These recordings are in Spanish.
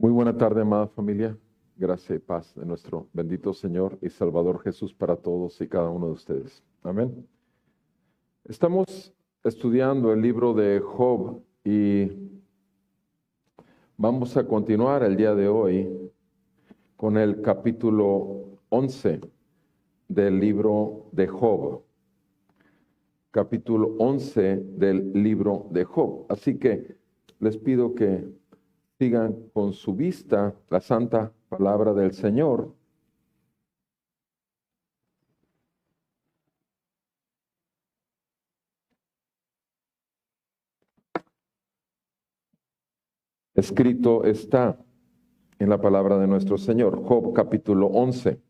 Muy buena tarde, amada familia. Gracia y paz de nuestro bendito Señor y Salvador Jesús para todos y cada uno de ustedes. Amén. Estamos estudiando el libro de Job y vamos a continuar el día de hoy con el capítulo 11 del libro de Job. Capítulo 11 del libro de Job. Así que les pido que sigan con su vista la santa palabra del Señor. Escrito está en la palabra de nuestro Señor, Job capítulo 11.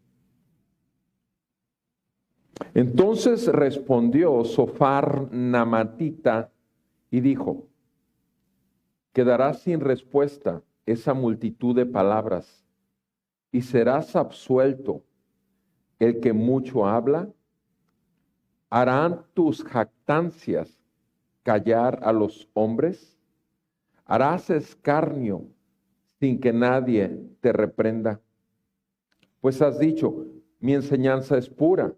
Entonces respondió Sofar Namatita y dijo: quedará sin respuesta esa multitud de palabras, y serás absuelto el que mucho habla. ¿Harán tus jactancias callar a los hombres? ¿Harás escarnio sin que nadie te reprenda? Pues has dicho: mi enseñanza es pura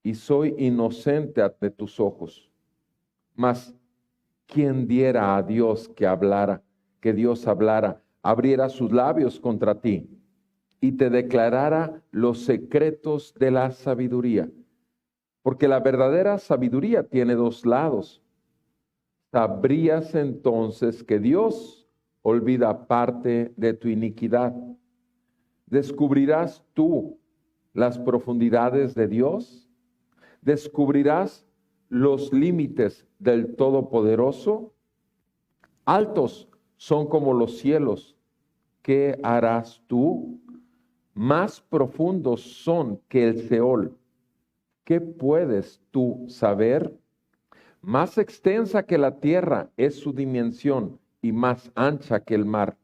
y soy inocente ante tus ojos. Mas ¿quién diera a Dios que Dios hablara, abriera sus labios contra ti y te declarara los secretos de la sabiduría? Porque la verdadera sabiduría tiene dos lados. ¿Sabrías entonces que Dios olvida parte de tu iniquidad? ¿Descubrirás tú las profundidades de Dios? ¿Descubrirás los límites del Todopoderoso? Altos son como los cielos. ¿Qué harás tú? Más profundos son que el Seol. ¿Qué puedes tú saber? Más extensa que la tierra es su dimensión y más ancha que el mar.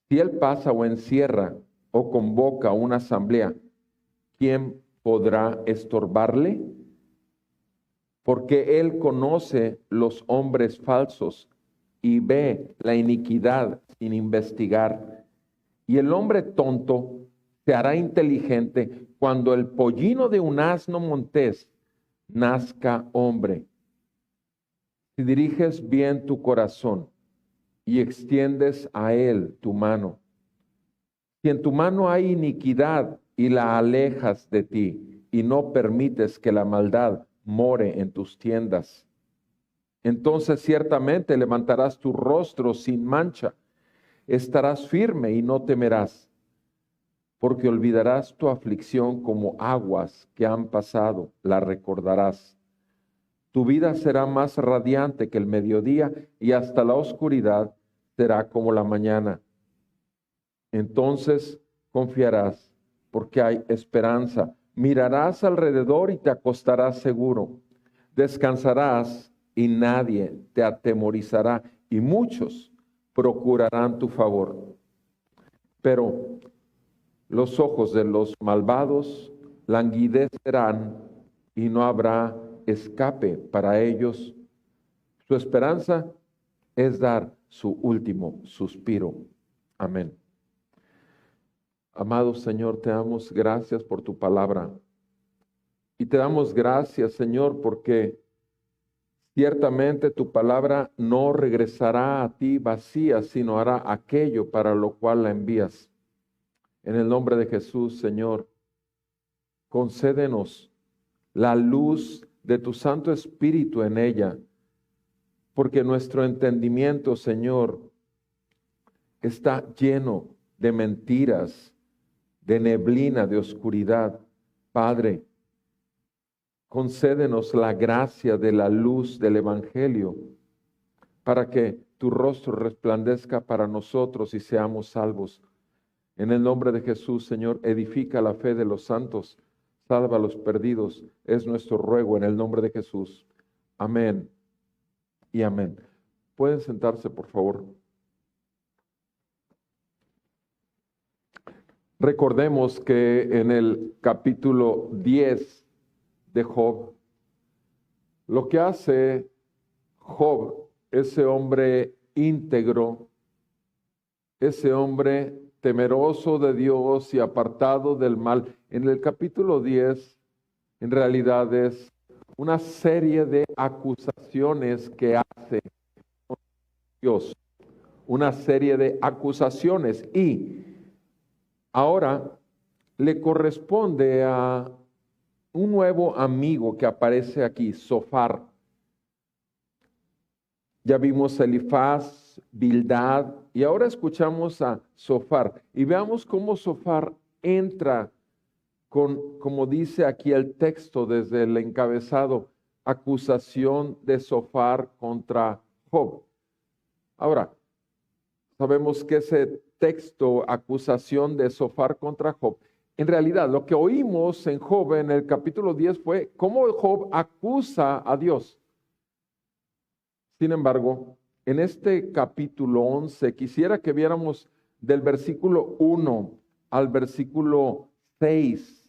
Si él pasa o encierra o convoca una asamblea, ¿quién podrá estorbarle? Porque él conoce los hombres falsos y ve la iniquidad sin investigar. Y el hombre tonto se hará inteligente cuando el pollino de un asno montés nazca hombre. Si diriges bien tu corazón y extiendes a él tu mano, si en tu mano hay iniquidad y la alejas de ti y no permites que la maldad more en tus tiendas, entonces ciertamente levantarás tu rostro sin mancha, estarás firme y no temerás, porque olvidarás tu aflicción como aguas que han pasado, la recordarás. Tu vida será más radiante que el mediodía y hasta la oscuridad será como la mañana. Entonces confiarás porque hay esperanza. Mirarás alrededor y te acostarás seguro. Descansarás y nadie te atemorizará y muchos procurarán tu favor. Pero los ojos de los malvados languidecerán y no habrá escape para ellos. Su esperanza es dar su último suspiro. Amén. Amado Señor, te damos gracias por tu palabra. Y te damos gracias, Señor, porque ciertamente tu palabra no regresará a ti vacía, sino hará aquello para lo cual la envías. En el nombre de Jesús, Señor, concédenos la luz de tu Santo Espíritu en ella, porque nuestro entendimiento, Señor, está lleno de mentiras, de neblina, de oscuridad. Padre, concédenos la gracia de la luz del Evangelio, para que tu rostro resplandezca para nosotros y seamos salvos. En el nombre de Jesús, Señor, edifica la fe de los santos, salva a los perdidos, es nuestro ruego en el nombre de Jesús. Amén y amén. ¿Pueden sentarse, por favor? Recordemos que en el capítulo 10 de Job, lo que hace Job, ese hombre íntegro, ese hombre temeroso de Dios y apartado del mal. En el capítulo 10, en realidad es una serie de acusaciones que hace Dios, una serie de acusaciones. Y ahora le corresponde a un nuevo amigo que aparece aquí, Zofar. Ya vimos Elifaz, Bildad, y ahora escuchamos a Zofar. Y veamos cómo Zofar entra con, como dice aquí el texto desde el encabezado, acusación de Zofar contra Job. Ahora, sabemos que ese texto, acusación de Zofar contra Job, en realidad lo que oímos en Job en el capítulo 10 fue cómo Job acusa a Dios. Sin embargo, en este capítulo 11, quisiera que viéramos del versículo 1 al versículo 6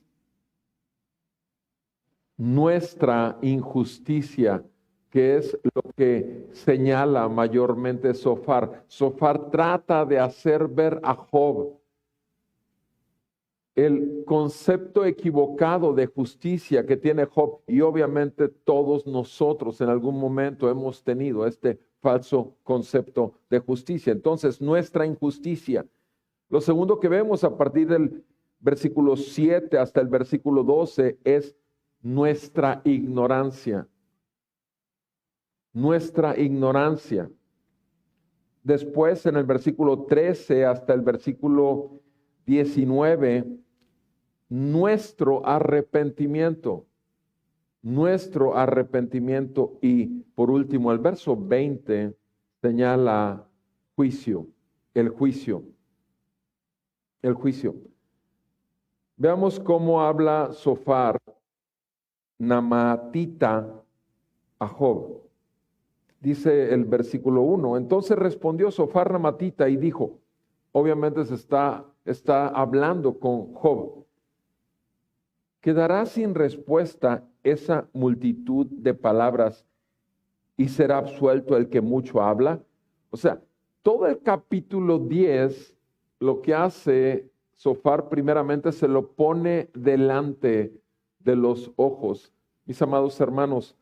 nuestra injusticia, que es lo que señala mayormente Zofar. Zofar trata de hacer ver a Job el concepto equivocado de justicia que tiene Job, y obviamente todos nosotros en algún momento hemos tenido este falso concepto de justicia. Entonces, nuestra injusticia. Lo segundo que vemos a partir del versículo 7 hasta el versículo 12 es nuestra ignorancia. Nuestra ignorancia. Después, en el versículo 13 hasta el versículo 19, nuestro arrepentimiento. Nuestro arrepentimiento. Y por último, el verso 20 señala juicio. El juicio. El juicio. Veamos cómo habla Zofar namatita a Job. Dice el versículo 1, entonces respondió Zofar namatita y dijo, obviamente se está hablando con Job, ¿quedará sin respuesta esa multitud de palabras y será absuelto el que mucho habla? O sea, todo el capítulo 10, lo que hace Zofar primeramente se lo pone delante de los ojos. Mis amados hermanos,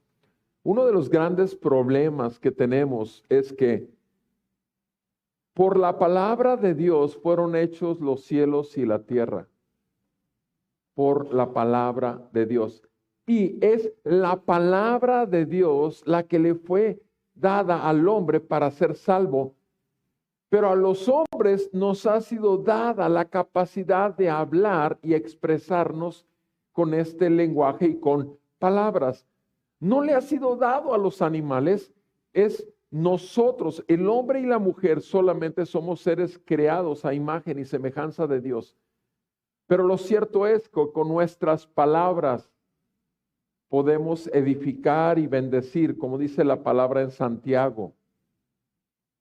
uno de los grandes problemas que tenemos es que por la palabra de Dios fueron hechos los cielos y la tierra. Por la palabra de Dios. Y es la palabra de Dios la que le fue dada al hombre para ser salvo. Pero a los hombres nos ha sido dada la capacidad de hablar y expresarnos con este lenguaje y con palabras. No le ha sido dado a los animales, es nosotros, el hombre y la mujer, solamente somos seres creados a imagen y semejanza de Dios. Pero lo cierto es que con nuestras palabras podemos edificar y bendecir, como dice la palabra en Santiago,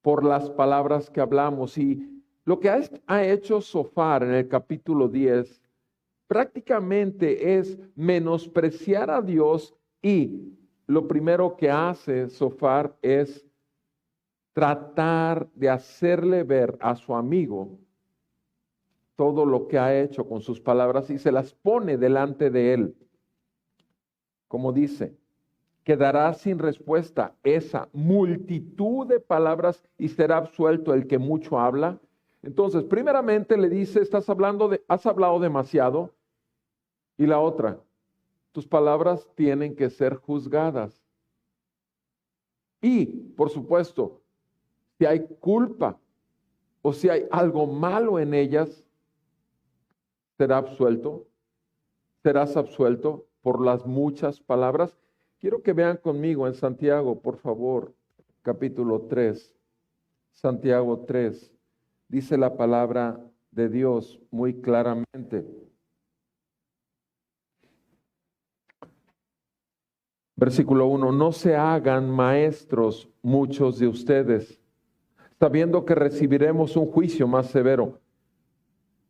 por las palabras que hablamos. Y lo que ha hecho Zofar en el capítulo 10 prácticamente es menospreciar a Dios, y lo primero que hace Zofar es tratar de hacerle ver a su amigo todo lo que ha hecho con sus palabras y se las pone delante de él. Como dice, quedará sin respuesta esa multitud de palabras y será absuelto el que mucho habla. Entonces, primeramente le dice, has hablado demasiado. Y la otra, tus palabras tienen que ser juzgadas. Y, por supuesto, si hay culpa o si hay algo malo en ellas, serás absuelto por las muchas palabras. Quiero que vean conmigo en Santiago, por favor, capítulo 3. Santiago 3. Dice la palabra de Dios muy claramente. Versículo 1. No se hagan maestros muchos de ustedes, sabiendo que recibiremos un juicio más severo.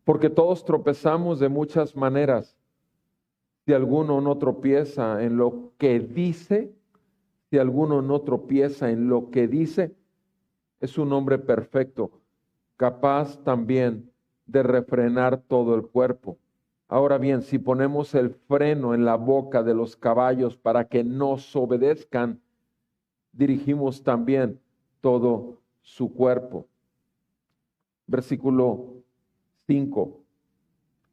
Porque todos tropezamos de muchas maneras. Si alguno no tropieza en lo que dice, es un hombre perfecto, capaz también de refrenar todo el cuerpo. Ahora bien, si ponemos el freno en la boca de los caballos para que nos obedezcan, dirigimos también todo su cuerpo. Versículo 5.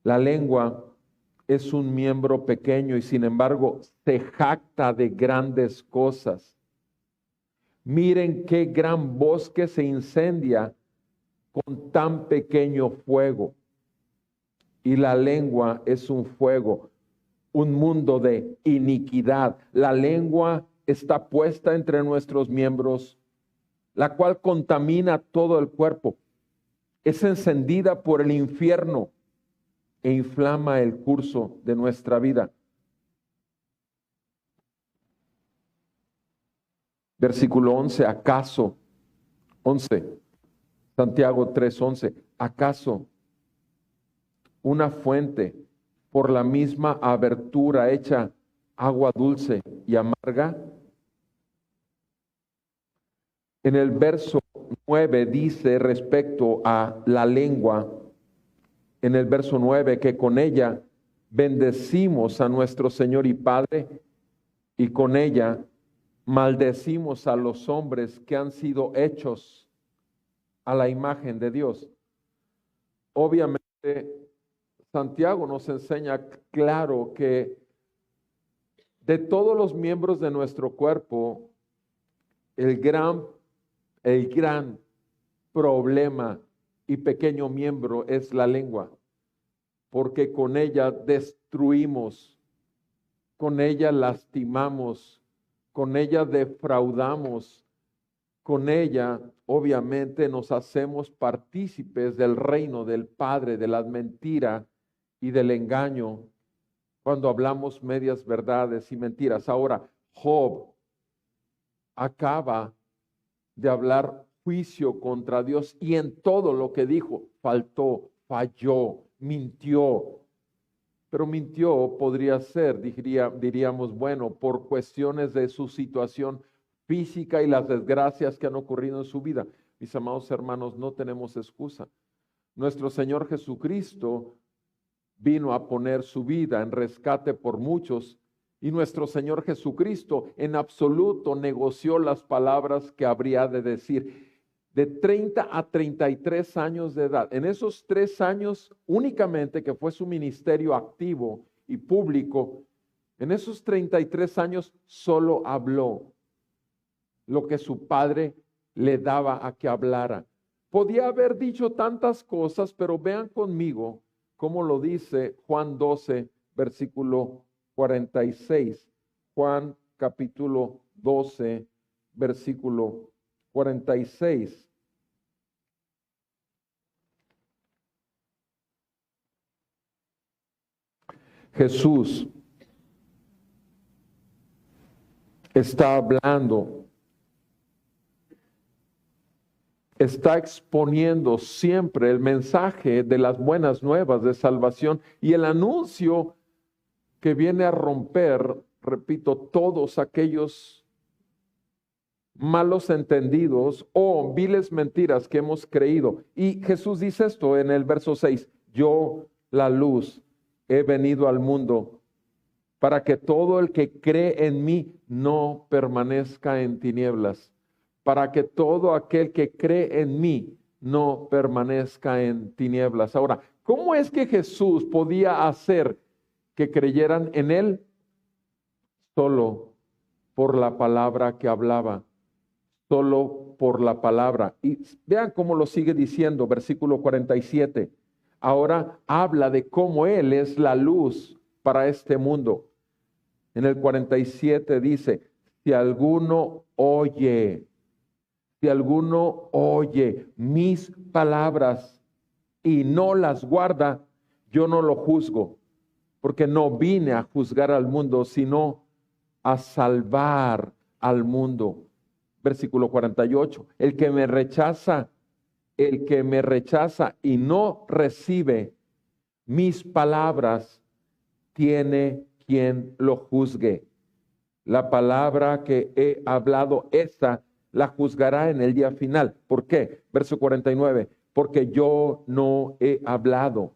La lengua es un miembro pequeño y sin embargo se jacta de grandes cosas. Miren qué gran bosque se incendia con tan pequeño fuego. Y la lengua es un fuego, un mundo de iniquidad. La lengua está puesta entre nuestros miembros, la cual contamina todo el cuerpo. Es encendida por el infierno e inflama el curso de nuestra vida. Versículo 11, ¿acaso? 11, Santiago 3:11, ¿acaso una fuente por la misma abertura hecha agua dulce y amarga? En el verso 9 dice respecto a la lengua, en el verso 9, que con ella bendecimos a nuestro Señor y Padre y con ella maldecimos a los hombres que han sido hechos a la imagen de Dios. Obviamente, Santiago nos enseña claro que de todos los miembros de nuestro cuerpo, el gran problema y pequeño miembro es la lengua, porque con ella destruimos, con ella lastimamos, con ella defraudamos, con ella obviamente nos hacemos partícipes del reino del Padre, de la mentira y del engaño, cuando hablamos medias verdades y mentiras. Ahora, Job acaba de hablar juicio contra Dios y en todo lo que dijo, faltó, falló, mintió. Pero mintió podría ser, diríamos, bueno, por cuestiones de su situación física y las desgracias que han ocurrido en su vida. Mis amados hermanos, no tenemos excusa. Nuestro Señor Jesucristo vino a poner su vida en rescate por muchos y nuestro Señor Jesucristo en absoluto negoció las palabras que habría de decir. De 30 a 33 años de edad. En esos 3 años únicamente que fue su ministerio activo y público, en esos 33 años solo habló lo que su padre le daba a que hablara. Podía haber dicho tantas cosas, pero vean conmigo cómo lo dice Juan 12, versículo 46. Juan capítulo 12, versículo 46. Jesús está hablando, está exponiendo siempre el mensaje de las buenas nuevas de salvación y el anuncio que viene a romper, repito, todos aquellos malos entendidos o viles mentiras que hemos creído. Y Jesús dice esto en el verso 6, yo, la luz, he venido al mundo para que todo el que cree en mí no permanezca en tinieblas, para que todo aquel que cree en mí no permanezca en tinieblas. Ahora, ¿cómo es que Jesús podía hacer que creyeran en él? Solo por la palabra que hablaba, solo por la palabra. Y vean cómo lo sigue diciendo, versículo 47. Ahora habla de cómo Él es la luz para este mundo. En el 47 dice, si alguno oye mis palabras y no las guarda, yo no lo juzgo, porque no vine a juzgar al mundo, sino a salvar al mundo. Versículo 48, el que me rechaza y no recibe mis palabras, tiene quien lo juzgue. La palabra que he hablado, esa la juzgará en el día final. ¿Por qué? Verso 49, porque yo no he hablado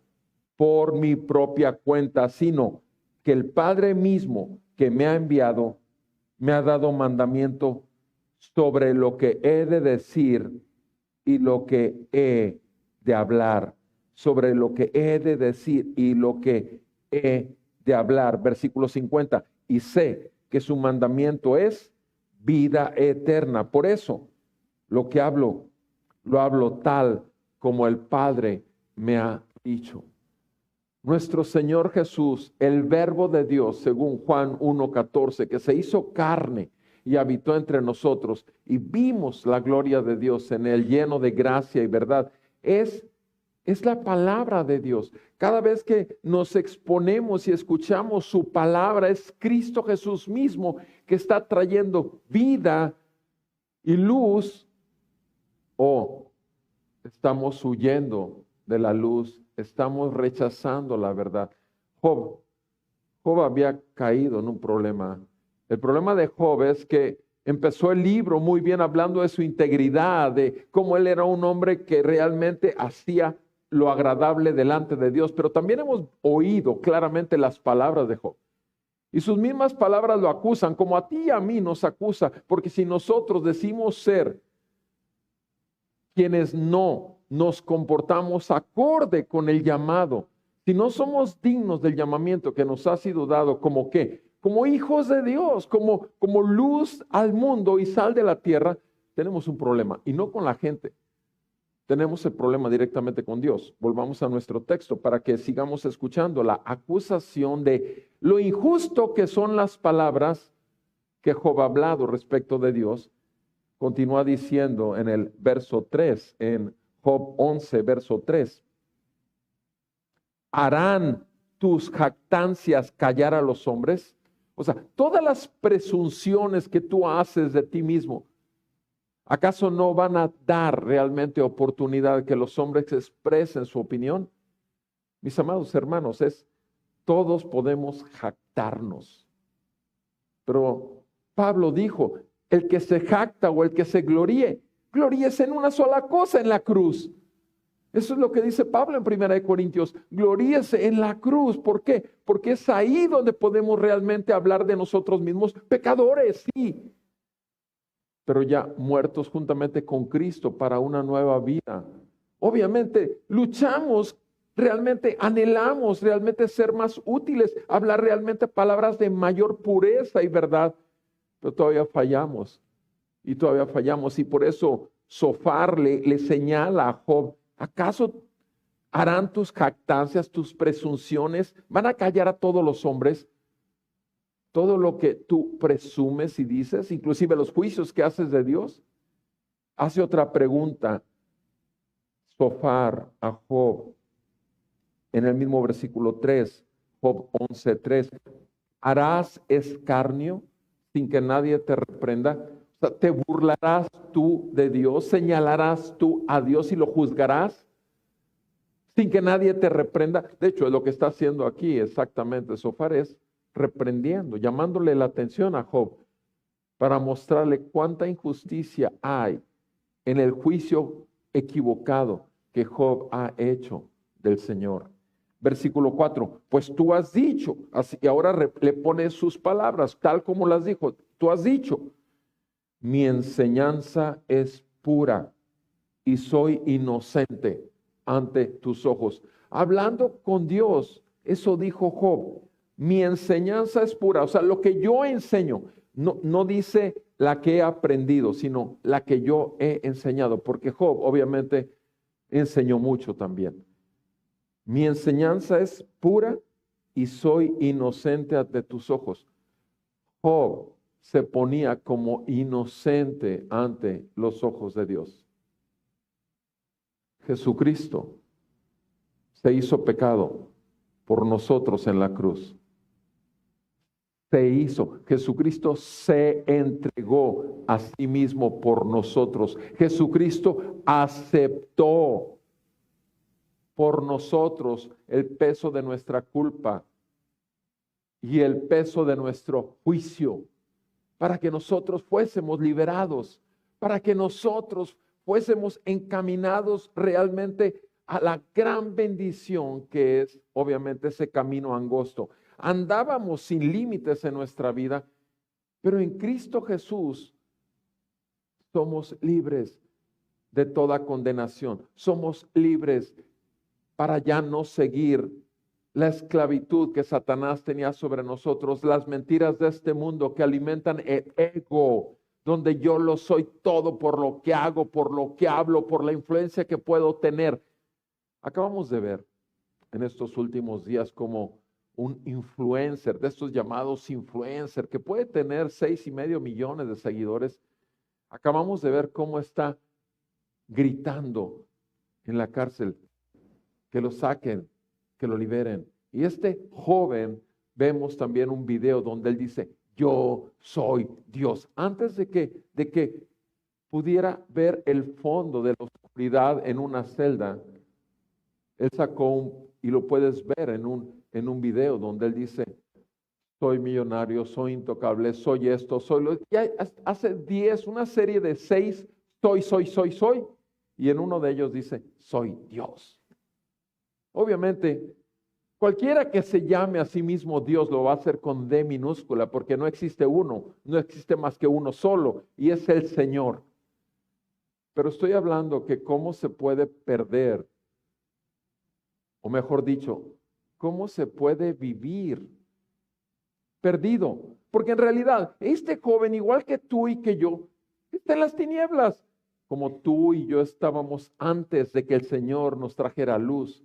por mi propia cuenta, sino que el Padre mismo que me ha enviado me ha dado mandamiento sobre lo que he de decir y lo que he de hablar, sobre lo que he de decir y lo que he de hablar. Versículo 50, y sé que su mandamiento es vida eterna. Por eso lo que hablo, lo hablo tal como el Padre me ha dicho. Nuestro Señor Jesús, el Verbo de Dios, según Juan 1:14, que se hizo carne y habitó entre nosotros y vimos la gloria de Dios en él, lleno de gracia y verdad, es la palabra de Dios. Cada vez que nos exponemos y escuchamos su palabra, es Cristo Jesús mismo que está trayendo vida y luz, o estamos huyendo de la luz, estamos rechazando la verdad. Job había caído en un problema. El problema de Job es que empezó el libro muy bien hablando de su integridad, de cómo él era un hombre que realmente hacía lo agradable delante de Dios, pero también hemos oído claramente las palabras de Job. Y sus mismas palabras lo acusan, como a ti y a mí nos acusa, porque si nosotros decimos ser quienes no nos comportamos acorde con el llamado, si no somos dignos del llamamiento que nos ha sido dado, ¿como qué? Como hijos de Dios, como luz al mundo y sal de la tierra, tenemos un problema, y no con la gente. Tenemos el problema directamente con Dios. Volvamos a nuestro texto para que sigamos escuchando la acusación de lo injusto que son las palabras que Job ha hablado respecto de Dios. Continúa diciendo en el verso 3, en Job 11, verso 3. ¿Harán tus jactancias callar a los hombres? O sea, todas las presunciones que tú haces de ti mismo, ¿acaso no van a dar realmente oportunidad que los hombres expresen su opinión? Mis amados hermanos, todos podemos jactarnos. Pero Pablo dijo, el que se jacta o el que se gloríe, gloríese en una sola cosa, en la cruz. Eso es lo que dice Pablo en 1 Corintios, gloríese en la cruz. ¿Por qué? Porque es ahí donde podemos realmente hablar de nosotros mismos, pecadores, sí, pero ya muertos juntamente con Cristo para una nueva vida. Obviamente luchamos, realmente anhelamos realmente ser más útiles, hablar realmente palabras de mayor pureza y verdad, pero todavía fallamos y por eso Sofar le señala a Job, ¿acaso harán tus jactancias, tus presunciones, van a callar a todos los hombres? Todo lo que tú presumes y dices, inclusive los juicios que haces de Dios. Hace otra pregunta, Sofar a Job, en el mismo versículo 3, Job 11:3. ¿Harás escarnio sin que nadie te reprenda? O sea, ¿te burlarás tú de Dios? ¿Señalarás tú a Dios y lo juzgarás sin que nadie te reprenda? De hecho, es lo que está haciendo aquí exactamente Sofar, es reprendiendo, llamándole la atención a Job para mostrarle cuánta injusticia hay en el juicio equivocado que Job ha hecho del Señor. Versículo 4, pues tú has dicho, así, y ahora le pone sus palabras, tal como las dijo, tú has dicho, mi enseñanza es pura y soy inocente ante tus ojos. Hablando con Dios, eso dijo Job, mi enseñanza es pura, o sea, lo que yo enseño, no dice la que he aprendido, sino la que yo he enseñado, porque Job obviamente enseñó mucho también. Mi enseñanza es pura y soy inocente ante tus ojos. Job se ponía como inocente ante los ojos de Dios. Jesucristo se hizo pecado por nosotros en la cruz. Jesucristo se entregó a sí mismo por nosotros. Jesucristo aceptó por nosotros el peso de nuestra culpa y el peso de nuestro juicio, para que nosotros fuésemos liberados, para que nosotros fuésemos encaminados realmente a la gran bendición que es obviamente ese camino angosto. Andábamos sin límites en nuestra vida, pero en Cristo Jesús somos libres de toda condenación. Somos libres para ya no seguir la esclavitud que Satanás tenía sobre nosotros, las mentiras de este mundo que alimentan el ego, donde yo lo soy todo por lo que hago, por lo que hablo, por la influencia que puedo tener. Acabamos de ver en estos últimos días como un influencer, de estos llamados influencer, que puede tener 6,5 millones de seguidores. Acabamos de ver cómo está gritando en la cárcel, que lo saquen, que lo liberen. Y este joven, vemos también un video donde él dice, yo soy Dios. Antes de que pudiera ver el fondo de la oscuridad en una celda, él sacó y lo puedes ver en un video donde él dice, soy millonario, soy intocable, soy esto, soy lo. Y hace una serie de 6, soy. Y en uno de ellos dice, soy Dios. Obviamente, cualquiera que se llame a sí mismo Dios lo va a hacer con D minúscula, porque no existe uno, no existe más que uno solo, y es el Señor. Pero estoy hablando que cómo se puede perder, o mejor dicho, cómo se puede vivir perdido. Porque en realidad, este joven, igual que tú y que yo, está en las tinieblas, como tú y yo estábamos antes de que el Señor nos trajera luz.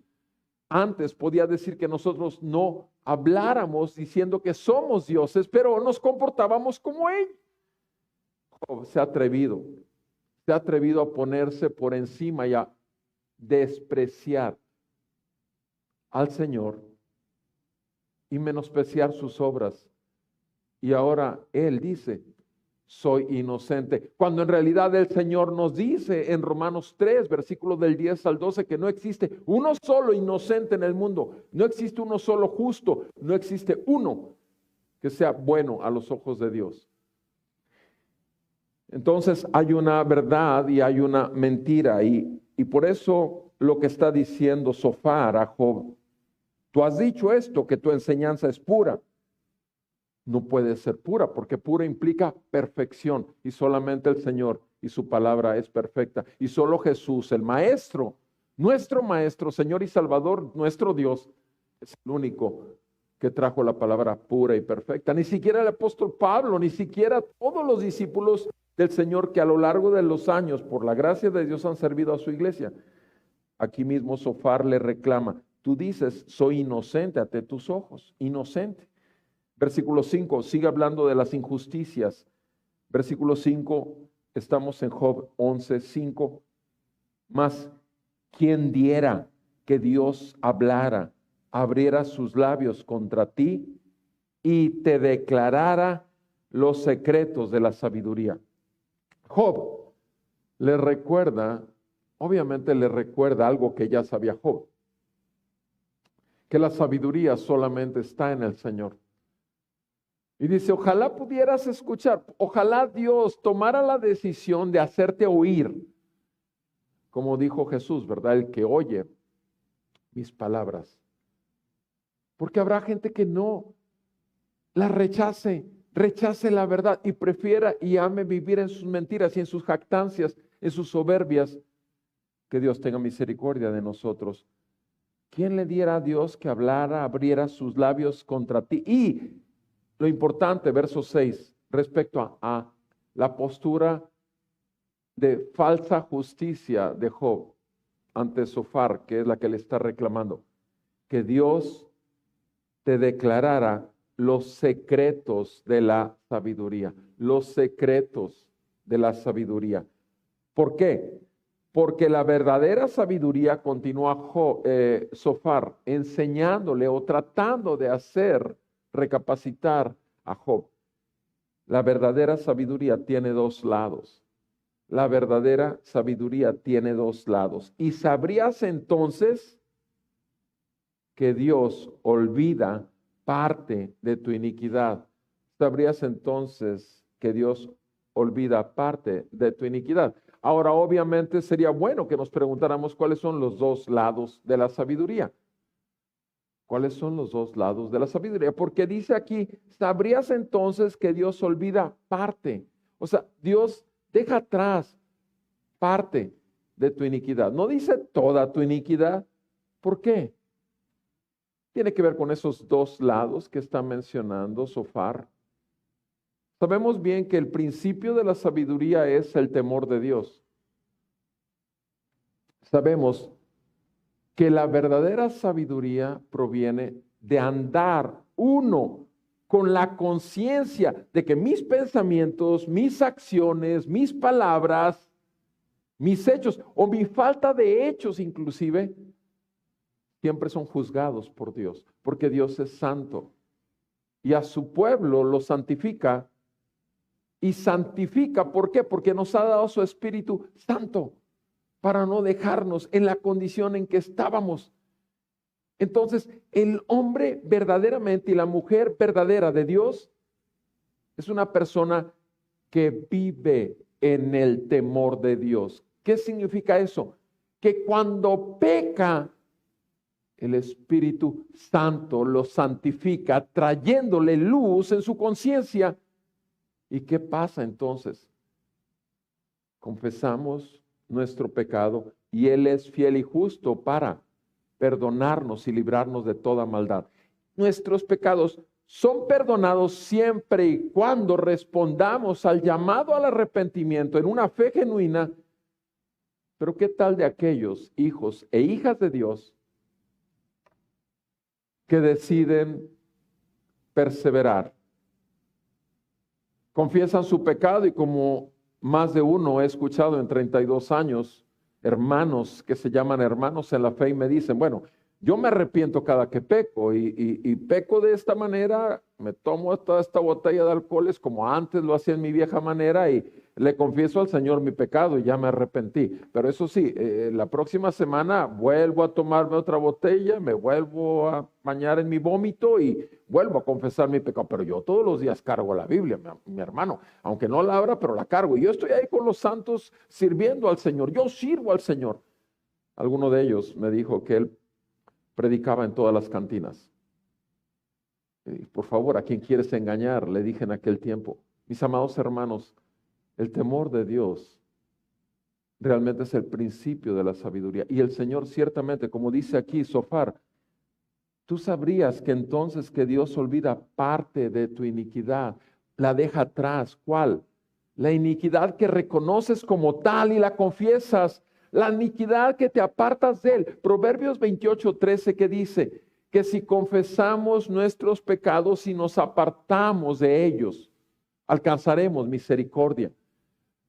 Antes podía decir que nosotros no habláramos diciendo que somos dioses, pero nos comportábamos como Él. Se ha atrevido a ponerse por encima y a despreciar al Señor y menospreciar sus obras. Y ahora Él dice, soy inocente. Cuando en realidad el Señor nos dice en Romanos 3, versículos del 10 al 12, que no existe uno solo inocente en el mundo. No existe uno solo justo. No existe uno que sea bueno a los ojos de Dios. Entonces hay una verdad y hay una mentira. Y por eso lo que está diciendo Sofar a Job, tú has dicho esto, que tu enseñanza es pura. No puede ser pura, porque pura implica perfección, y solamente el Señor y su palabra es perfecta. Y solo Jesús, el Maestro, nuestro Maestro, Señor y Salvador, nuestro Dios, es el único que trajo la palabra pura y perfecta. Ni siquiera el apóstol Pablo, ni siquiera todos los discípulos del Señor que a lo largo de los años, por la gracia de Dios, han servido a su iglesia. Aquí mismo Sofar le reclama, tú dices, soy inocente ante tus ojos, inocente. Versículo 5, sigue hablando de las injusticias. Versículo 5, estamos en Job 11:5. Mas, ¿quién diera que Dios hablara, abriera sus labios contra ti y te declarara los secretos de la sabiduría? Job le recuerda, obviamente le recuerda algo que ya sabía Job, que la sabiduría solamente está en el Señor. Y dice, ojalá pudieras escuchar, ojalá Dios tomara la decisión de hacerte oír, como dijo Jesús, ¿verdad? El que oye mis palabras. Porque habrá gente que no la rechace la verdad y prefiera y ame vivir en sus mentiras y en sus jactancias, en sus soberbias. Que Dios tenga misericordia de nosotros. ¿Quién le diera a Dios que hablara, abriera sus labios contra ti? Y lo importante, verso 6, respecto a la postura de falsa justicia de Job ante Sofar, que es la que le está reclamando, que Dios te declarara los secretos de la sabiduría, los secretos de la sabiduría. ¿Por qué? Porque la verdadera sabiduría, continúa Sofar, enseñándole o tratando de hacer recapacitar a Job. La verdadera sabiduría tiene dos lados. La verdadera sabiduría tiene dos lados. Y sabrías entonces que Dios olvida parte de tu iniquidad. Sabrías entonces que Dios olvida parte de tu iniquidad. Ahora, obviamente, sería bueno que nos preguntáramos cuáles son los dos lados de la sabiduría. ¿Cuáles son los dos lados de la sabiduría? Porque dice aquí, ¿sabrías entonces que Dios olvida parte? O sea, Dios deja atrás parte de tu iniquidad. No dice toda tu iniquidad. ¿Por qué? Tiene que ver con esos dos lados que está mencionando Sofar. Sabemos bien que el principio de la sabiduría es el temor de Dios. Sabemos que la verdadera sabiduría proviene de andar uno con la conciencia de que mis pensamientos, mis acciones, mis palabras, mis hechos o mi falta de hechos inclusive, siempre son juzgados por Dios, porque Dios es santo y a su pueblo lo santifica. Y santifica, ¿por qué? Porque nos ha dado su Espíritu Santo para no dejarnos en la condición en que estábamos. Entonces, el hombre verdaderamente y la mujer verdadera de Dios es una persona que vive en el temor de Dios. ¿Qué significa eso? Que cuando peca, el Espíritu Santo lo santifica, trayéndole luz en su conciencia. ¿Y qué pasa entonces? Confesamos nuestro pecado y Él es fiel y justo para perdonarnos y librarnos de toda maldad. Nuestros pecados son perdonados siempre y cuando respondamos al llamado al arrepentimiento en una fe genuina. Pero ¿qué tal de aquellos hijos e hijas de Dios que deciden perseverar? Confiesan su pecado y como más de uno he escuchado en 32 años, hermanos que se llaman hermanos en la fe y me dicen, bueno, yo me arrepiento cada que peco y peco de esta manera, me tomo toda esta botella de alcoholes como antes lo hacía en mi vieja manera y le confieso al Señor mi pecado y ya me arrepentí. Pero eso sí, la próxima semana vuelvo a tomarme otra botella, me vuelvo a bañar en mi vómito y vuelvo a confesar mi pecado. Pero yo todos los días cargo la Biblia, mi hermano, aunque no la abra, pero la cargo. Y yo estoy ahí con los santos sirviendo al Señor, yo sirvo al Señor. Alguno de ellos me dijo que él predicaba en todas las cantinas. Por favor, ¿a quién quieres engañar? Le dije en aquel tiempo. Mis amados hermanos, el temor de Dios realmente es el principio de la sabiduría. Y el Señor ciertamente, como dice aquí Sofar, tú sabrías que entonces que Dios olvida parte de tu iniquidad, la deja atrás. ¿Cuál? La iniquidad que reconoces como tal y la confiesas. La iniquidad que te apartas de él. Proverbios 28:13 que dice que si confesamos nuestros pecados y nos apartamos de ellos, alcanzaremos misericordia.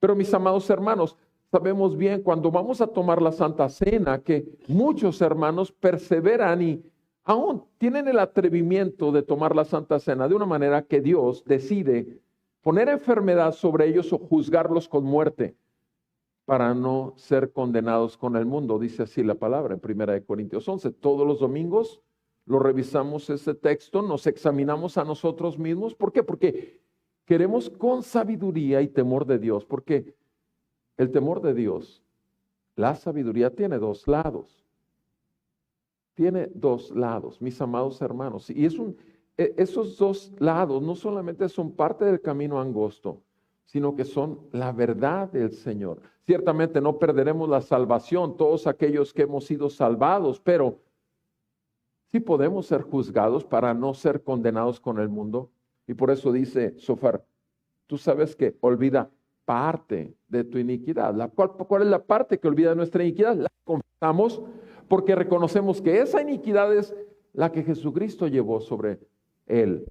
Pero mis amados hermanos, sabemos bien cuando vamos a tomar la Santa Cena que muchos hermanos perseveran y aún tienen el atrevimiento de tomar la Santa Cena de una manera que Dios decide poner enfermedad sobre ellos o juzgarlos con muerte para no ser condenados con el mundo. Dice así la palabra en 1 Corintios 11. Todos los domingos lo revisamos ese texto, nos examinamos a nosotros mismos. ¿Por qué? Porque queremos con sabiduría y temor de Dios, porque el temor de Dios, la sabiduría tiene dos lados. Tiene dos lados, mis amados hermanos. Y esos dos lados no solamente son parte del camino angosto, sino que son la verdad del Señor. Ciertamente no perderemos la salvación, todos aquellos que hemos sido salvados, pero sí podemos ser juzgados para no ser condenados con el mundo. Y por eso dice Sofar, tú sabes que olvida parte de tu iniquidad. ¿Cuál es la parte que olvida nuestra iniquidad? La confesamos porque reconocemos que esa iniquidad es la que Jesucristo llevó sobre él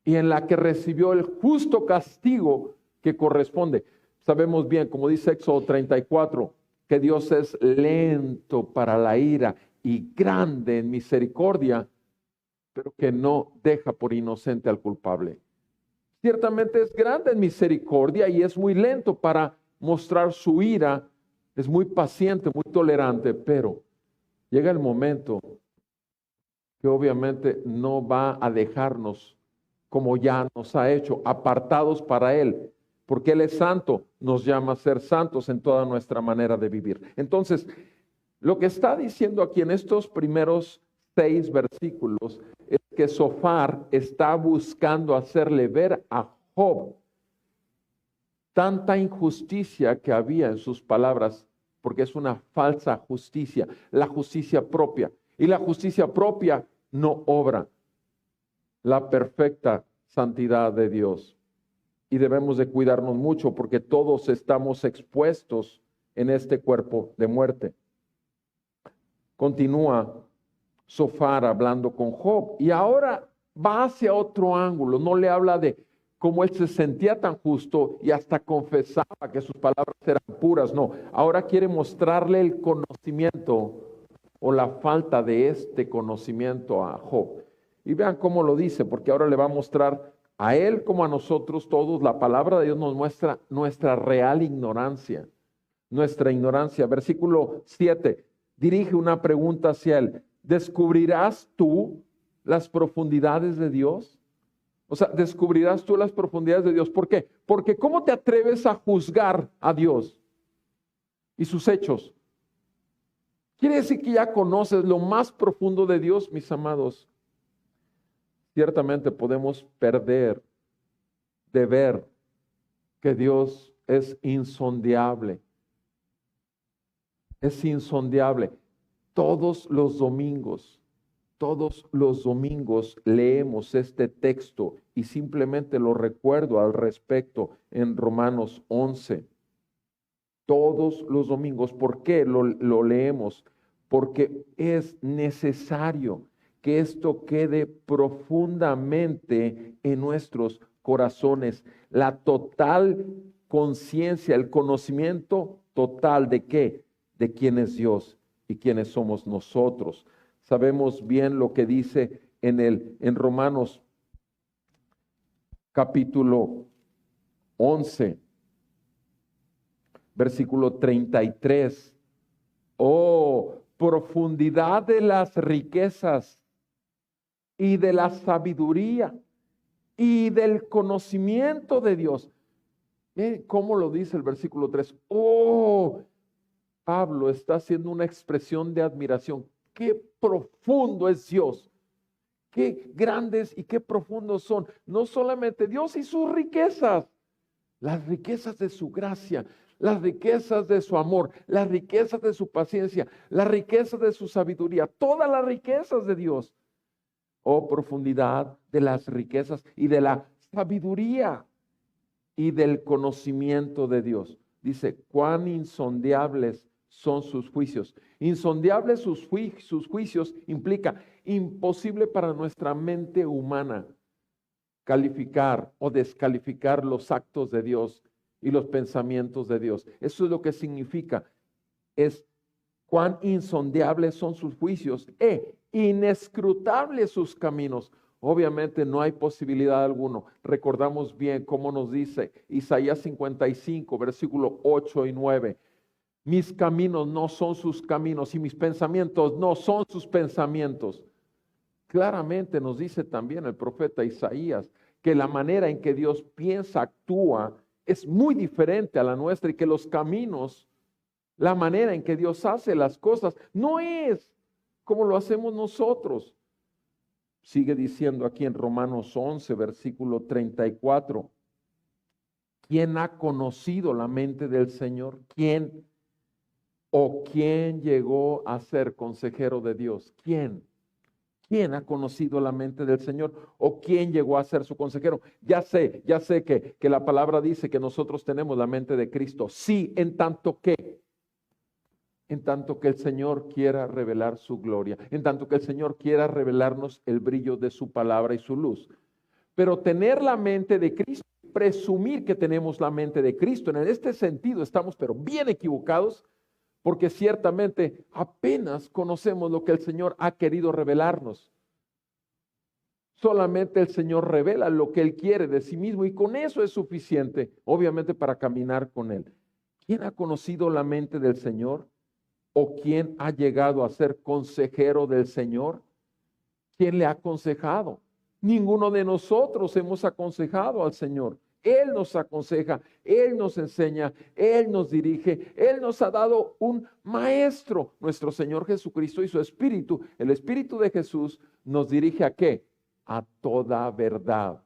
y en la que recibió el justo castigo que corresponde. Sabemos bien, como dice Éxodo 34, que Dios es lento para la ira y grande en misericordia, pero que no deja por inocente al culpable. Ciertamente es grande en misericordia y es muy lento para mostrar su ira, es muy paciente, muy tolerante, pero llega el momento que obviamente no va a dejarnos como ya nos ha hecho, apartados para Él, porque Él es santo, nos llama a ser santos en toda nuestra manera de vivir. Entonces, lo que está diciendo aquí en estos primeros 6 versículos es que Sofar está buscando hacerle ver a Job tanta injusticia que había en sus palabras, porque es una falsa justicia, la justicia propia. Y la justicia propia no obra la perfecta santidad de Dios. Y debemos de cuidarnos mucho porque todos estamos expuestos en este cuerpo de muerte. Continúa Sofar hablando con Job y ahora va hacia otro ángulo. No le habla de cómo él se sentía tan justo y hasta confesaba que sus palabras eran puras. No, ahora quiere mostrarle el conocimiento o la falta de este conocimiento a Job. Y vean cómo lo dice, porque ahora le va a mostrar a él como a nosotros todos. La palabra de Dios nos muestra nuestra real ignorancia, nuestra ignorancia. Versículo 7, dirige una pregunta hacia él. ¿Descubrirás tú las profundidades de Dios? O sea, ¿descubrirás tú las profundidades de Dios? ¿Por qué? Porque ¿cómo te atreves a juzgar a Dios y sus hechos? Quiere decir que ya conoces lo más profundo de Dios, mis amados. Ciertamente podemos perder de ver que Dios es insondable. Es insondable. Todos los domingos leemos este texto y simplemente lo recuerdo al respecto en Romanos 11. Todos los domingos. ¿Por qué lo leemos? Porque es necesario que esto quede profundamente en nuestros corazones. La total conciencia, el conocimiento total de qué, de quién es Dios y quiénes somos nosotros. Sabemos bien lo que dice en Romanos capítulo 11, versículo 33. Oh, profundidad de las riquezas y de la sabiduría y del conocimiento de Dios. ¿Cómo lo dice el versículo 3? Oh, Pablo está haciendo una expresión de admiración. Qué profundo es Dios. Qué grandes y qué profundos son. No solamente Dios y sus riquezas, las riquezas de su gracia, las riquezas de su amor, las riquezas de su paciencia, las riquezas de su sabiduría, todas las riquezas de Dios. Oh, profundidad de las riquezas y de la sabiduría y del conocimiento de Dios. Dice, cuán insondables son sus juicios. Insondables sus juicios implica imposible para nuestra mente humana calificar o descalificar los actos de Dios y los pensamientos de Dios. Eso es lo que significa. Es cuán insondables son sus juicios e inescrutables sus caminos. Obviamente no hay posibilidad alguna. Recordamos bien cómo nos dice Isaías 55, versículo 8 y 9. Mis caminos no son sus caminos y mis pensamientos no son sus pensamientos. Claramente nos dice también el profeta Isaías que la manera en que Dios piensa, actúa, es muy diferente a la nuestra y que los caminos, la manera en que Dios hace las cosas, no es como lo hacemos nosotros. Sigue diciendo aquí en Romanos 11, versículo 34. ¿Quién ha conocido la mente del Señor? ¿Quién? ¿O quién llegó a ser consejero de Dios? ¿Quién? ¿Quién ha conocido la mente del Señor? ¿O quién llegó a ser su consejero? Ya sé que la palabra dice que nosotros tenemos la mente de Cristo. Sí, en tanto que el Señor quiera revelar su gloria, en tanto que el Señor quiera revelarnos el brillo de su palabra y su luz. Pero tener la mente de Cristo, presumir que tenemos la mente de Cristo, en este sentido estamos pero bien equivocados, porque ciertamente apenas conocemos lo que el Señor ha querido revelarnos. Solamente el Señor revela lo que Él quiere de sí mismo y con eso es suficiente, obviamente, para caminar con Él. ¿Quién ha conocido la mente del Señor? ¿O quién ha llegado a ser consejero del Señor? ¿Quién le ha aconsejado? Ninguno de nosotros hemos aconsejado al Señor. Él nos aconseja, Él nos enseña, Él nos dirige, Él nos ha dado un maestro, nuestro Señor Jesucristo y su Espíritu. El Espíritu de Jesús nos dirige ¿a qué? A toda verdad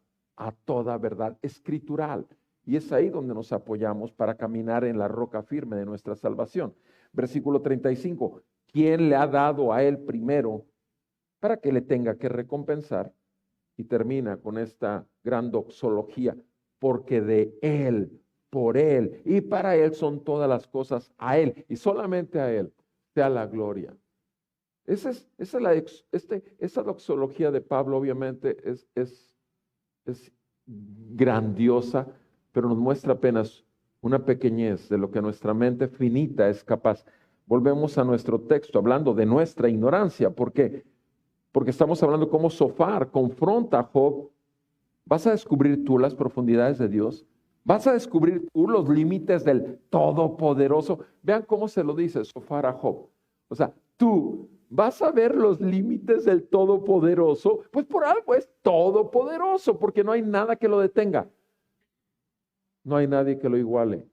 escritural. Y es ahí donde nos apoyamos para caminar en la roca firme de nuestra salvación. Versículo 35. ¿Quién le ha dado a él primero para que le tenga que recompensar? Y termina con esta gran doxología. Porque de él, por él y para él son todas las cosas, a él y solamente a él sea la gloria. Esa doxología de Pablo obviamente es grandiosa, pero nos muestra apenas una pequeñez de lo que nuestra mente finita es capaz. Volvemos a nuestro texto hablando de nuestra ignorancia. ¿Por qué? Porque estamos hablando cómo Sofar confronta a Job. ¿Vas a descubrir tú las profundidades de Dios? ¿Vas a descubrir tú los límites del Todopoderoso? Vean cómo se lo dice Sofar a Job. O sea, tú vas a ver los límites del Todopoderoso, pues por algo es todopoderoso, porque no hay nada que lo detenga. No hay nadie que lo iguale.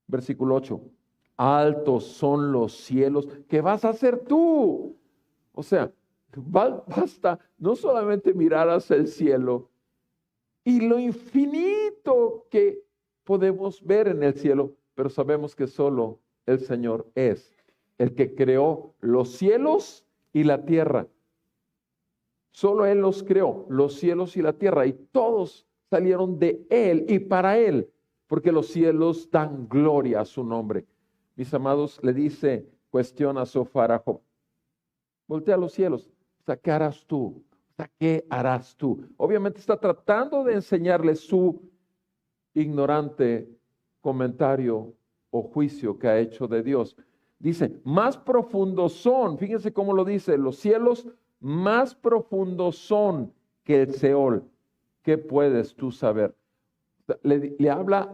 Versículo 8. Altos son los cielos. ¿Qué vas a hacer tú? O sea, basta no solamente mirar hacia el cielo y lo infinito que podemos ver en el cielo, pero sabemos que solo el Señor es el que creó los cielos y la tierra. Solo Él los creó, los cielos y la tierra, y todos salieron de Él y para Él, porque los cielos dan gloria a su nombre. Mis amados, le dice, cuestiona a Sofar a Job. Voltea a los cielos. O sea, ¿qué harás tú? O sea, ¿qué harás tú? Obviamente está tratando de enseñarle su ignorante comentario o juicio que ha hecho de Dios. Dice, más profundos son, fíjense cómo lo dice, los cielos más profundos son que el Seol. ¿Qué puedes tú saber? Le habla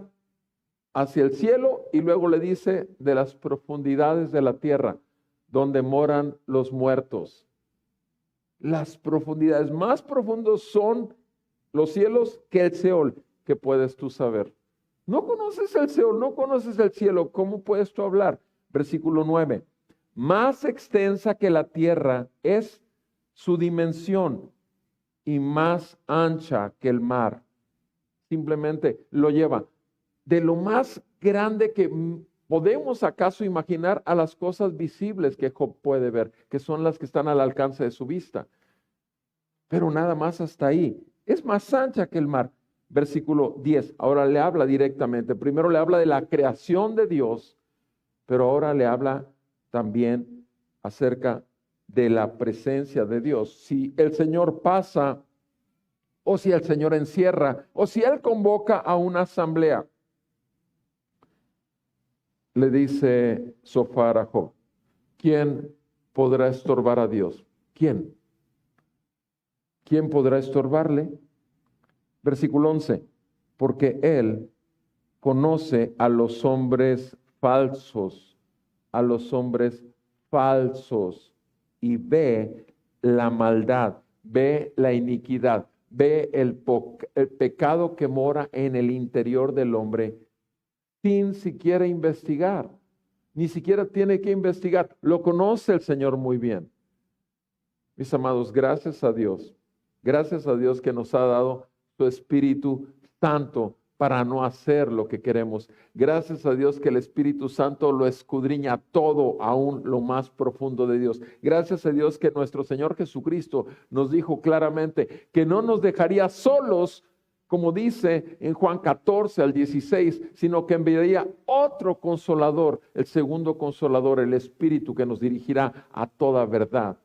hacia el cielo y luego le dice de las profundidades de la tierra, donde moran los muertos. Las profundidades más profundos son los cielos que el Seol. ¿Qué puedes tú saber? No conoces el Seol, no conoces el cielo. ¿Cómo puedes tú hablar? Versículo 9. Más extensa que la tierra es su dimensión y más ancha que el mar. Simplemente lo lleva de lo más grande que podemos acaso imaginar a las cosas visibles que Job puede ver, que son las que están al alcance de su vista. Pero nada más hasta ahí. Es más ancha que el mar. Versículo 10. Ahora le habla directamente. Primero le habla de la creación de Dios, pero ahora le habla también acerca de la presencia de Dios. Si el Señor pasa, o si el Señor encierra, o si Él convoca a una asamblea. Le dice Sofar a Job, ¿quién podrá estorbar a Dios? ¿Quién? ¿Quién podrá estorbarle? Versículo 11, porque Él conoce a los hombres falsos, y ve la maldad, ve la iniquidad, ve el pecado que mora en el interior del hombre, sin siquiera investigar. Ni siquiera tiene que investigar. Lo conoce el Señor muy bien. Mis amados, gracias a Dios que nos ha dado su Espíritu Santo para no hacer lo que queremos. Gracias a Dios que el Espíritu Santo lo escudriña todo, aún lo más profundo de Dios. Gracias a Dios que nuestro Señor Jesucristo nos dijo claramente que no nos dejaría solos, como dice en Juan 14 al 16, sino que enviaría otro consolador, el segundo consolador, el Espíritu que nos dirigirá a toda verdad.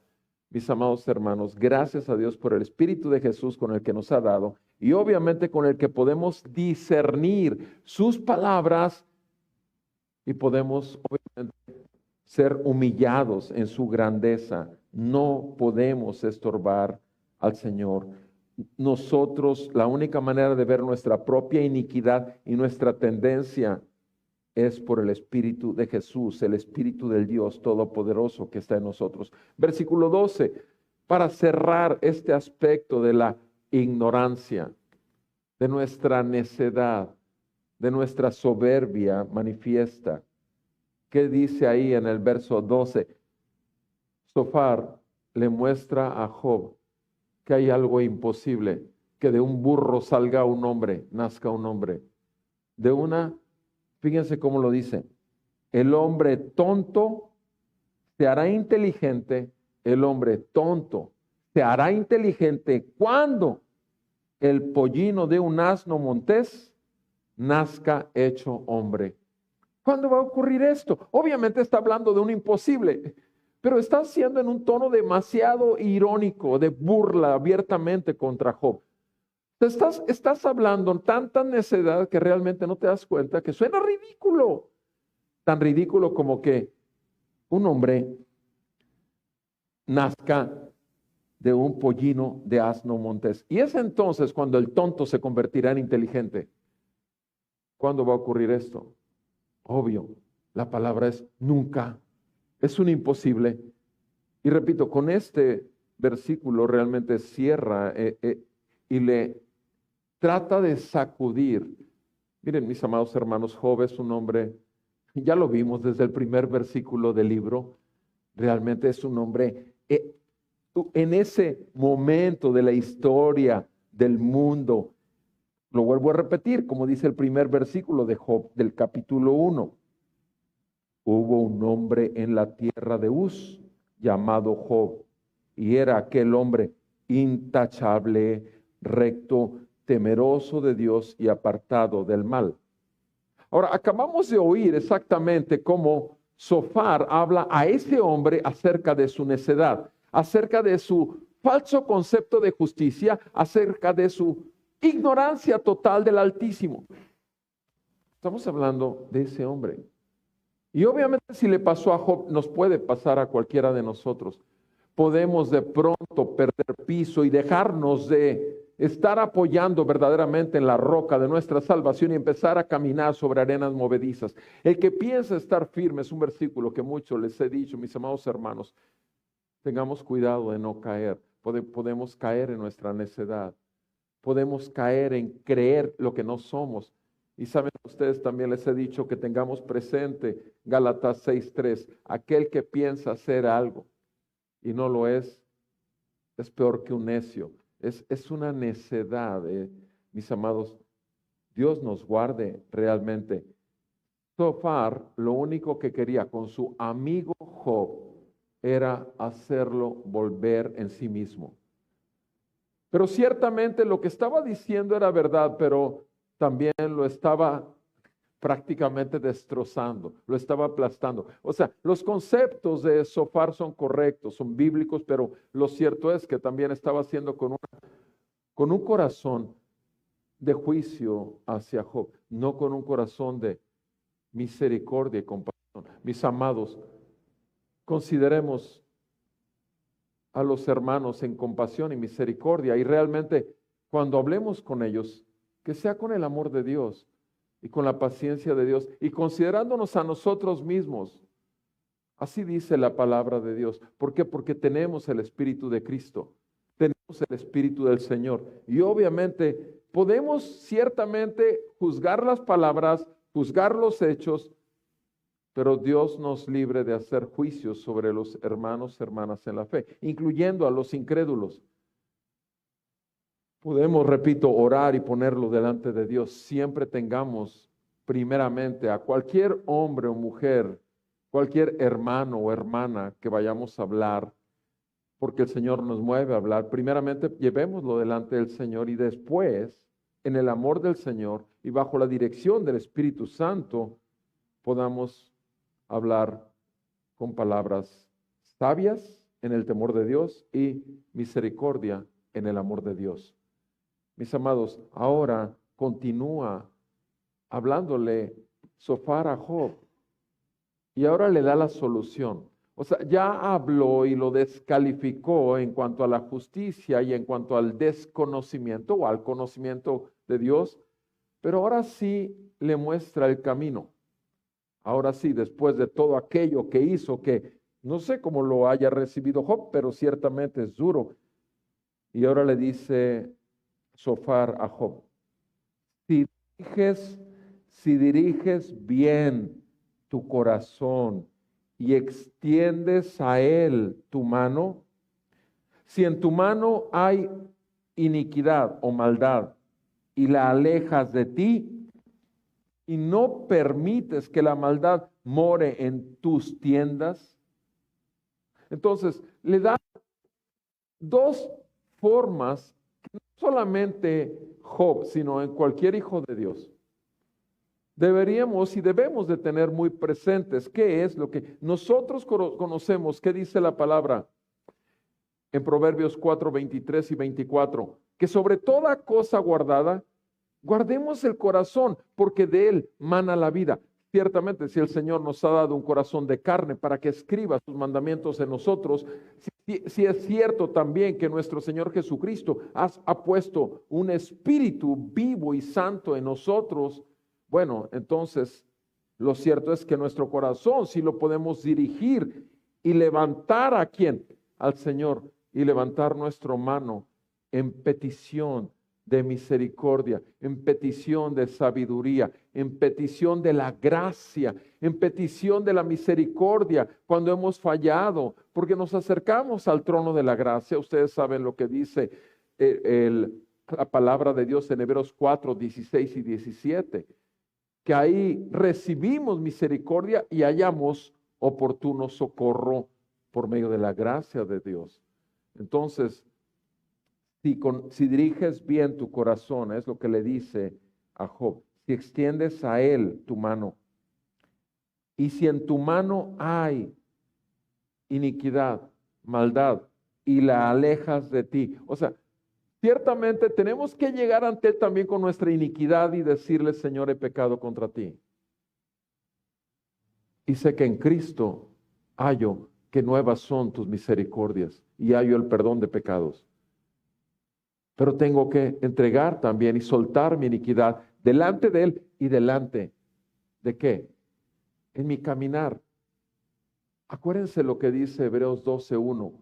Mis amados hermanos, gracias a Dios por el Espíritu de Jesús con el que nos ha dado y obviamente con el que podemos discernir sus palabras y podemos obviamente ser humillados en su grandeza. No podemos estorbar al Señor. Nosotros, la única manera de ver nuestra propia iniquidad y nuestra tendencia es por el Espíritu de Jesús, el Espíritu del Dios Todopoderoso que está en nosotros. Versículo 12, para cerrar este aspecto de la ignorancia de nuestra necedad, de nuestra soberbia manifiesta. ¿Qué dice ahí en el verso 12? Zofar le muestra a Job que hay algo imposible, que de un burro salga un hombre, nazca un hombre. Fíjense cómo lo dice, el hombre tonto se hará inteligente, el hombre tonto se hará inteligente cuando el pollino de un asno montés nazca hecho hombre. ¿Cuándo va a ocurrir esto? Obviamente está hablando de un imposible, pero está haciendo en un tono demasiado irónico, de burla abiertamente contra Job. Estás hablando tanta necedad que realmente no te das cuenta que suena ridículo. Tan ridículo como que un hombre nazca de un pollino de asno montés. Y es entonces cuando el tonto se convertirá en inteligente. ¿Cuándo va a ocurrir esto? Obvio, la palabra es nunca. Es un imposible. Y repito, con este versículo realmente cierra y le trata de sacudir. Miren, mis amados hermanos, Job es un hombre, ya lo vimos desde el primer versículo del libro, realmente es un hombre, en ese momento de la historia del mundo, lo vuelvo a repetir, como dice el primer versículo de Job, del capítulo 1. Hubo un hombre en la tierra de Uz llamado Job, y era aquel hombre intachable, recto, temeroso de Dios y apartado del mal. Ahora, acabamos de oír exactamente cómo Zofar habla a ese hombre acerca de su necedad, acerca de su falso concepto de justicia, acerca de su ignorancia total del Altísimo. Estamos hablando de ese hombre. Y obviamente si le pasó a Job, nos puede pasar a cualquiera de nosotros. Podemos de pronto perder piso y dejarnos de estar apoyando verdaderamente en la roca de nuestra salvación y empezar a caminar sobre arenas movedizas. El que piensa estar firme es un versículo que mucho les he dicho, mis amados hermanos. Tengamos cuidado de no caer. Podemos caer en nuestra necedad. Podemos caer en creer lo que no somos. Y saben ustedes, también les he dicho que tengamos presente Gálatas 6:3. Aquel que piensa hacer algo y no lo es peor que un necio. Es una necedad, mis amados. Dios nos guarde realmente. Zofar lo único que quería con su amigo Job era hacerlo volver en sí mismo. Pero ciertamente lo que estaba diciendo era verdad, pero también lo estaba prácticamente destrozando, lo estaba aplastando. O sea, los conceptos de Zofar son correctos, son bíblicos, pero lo cierto es que también estaba haciendo con un corazón de juicio hacia Job, no con un corazón de misericordia y compasión. Mis amados, consideremos a los hermanos en compasión y misericordia, y realmente cuando hablemos con ellos, que sea con el amor de Dios y con la paciencia de Dios y considerándonos a nosotros mismos. Así dice la palabra de Dios. ¿Por qué? Porque tenemos el Espíritu de Cristo, tenemos el Espíritu del Señor, y obviamente podemos ciertamente juzgar las palabras, juzgar los hechos, pero Dios nos libre de hacer juicios sobre los hermanos, hermanas en la fe, incluyendo a los incrédulos. Podemos, repito, orar y ponerlo delante de Dios. Siempre tengamos primeramente a cualquier hombre o mujer, cualquier hermano o hermana que vayamos a hablar, porque el Señor nos mueve a hablar. Primeramente, llevémoslo delante del Señor y después, en el amor del Señor y bajo la dirección del Espíritu Santo, podamos hablar con palabras sabias en el temor de Dios y misericordia en el amor de Dios. Mis amados, ahora continúa hablándole Zofar a Job y ahora le da la solución. O sea, ya habló y lo descalificó en cuanto a la justicia y en cuanto al desconocimiento o al conocimiento de Dios, pero ahora sí le muestra el camino. Ahora sí, después de todo aquello que hizo, que no sé cómo lo haya recibido Job, pero ciertamente es duro. Y ahora le dice Zofar a Job, diriges, si diriges bien tu corazón y extiendes a Él tu mano, si en tu mano hay iniquidad o maldad y la alejas de ti y no permites que la maldad more en tus tiendas, entonces le da dos formas, no solamente Job, sino en cualquier hijo de Dios. Deberíamos y debemos de tener muy presentes qué es lo que nosotros conocemos, qué dice la palabra en Proverbios 4, 23 y 24, que sobre toda cosa guardada, guardemos el corazón, porque de él mana la vida. Ciertamente, si el Señor nos ha dado un corazón de carne para que escriba sus mandamientos en nosotros, si es cierto también que nuestro Señor Jesucristo ha puesto un espíritu vivo y santo en nosotros, bueno, entonces lo cierto es que nuestro corazón sí lo podemos dirigir y levantar ¿a quién? Al Señor, y levantar nuestra mano en petición de misericordia, en petición de sabiduría, en petición de la gracia, en petición de la misericordia cuando hemos fallado, porque nos acercamos al trono de la gracia. Ustedes saben lo que dice la palabra de Dios en Hebreos 4, 16 y 17, que ahí recibimos misericordia y hallamos oportuno socorro por medio de la gracia de Dios. Entonces, si diriges bien tu corazón, es lo que le dice a Job, si extiendes a él tu mano, y si en tu mano hay iniquidad, maldad, y la alejas de ti. O sea, ciertamente tenemos que llegar ante él también con nuestra iniquidad y decirle, Señor, he pecado contra ti. Y sé que en Cristo hallo que nuevas son tus misericordias y hallo el perdón de pecados. Pero tengo que entregar también y soltar mi iniquidad delante de Él y delante de ¿qué? En mi caminar. Acuérdense lo que dice Hebreos 12:1.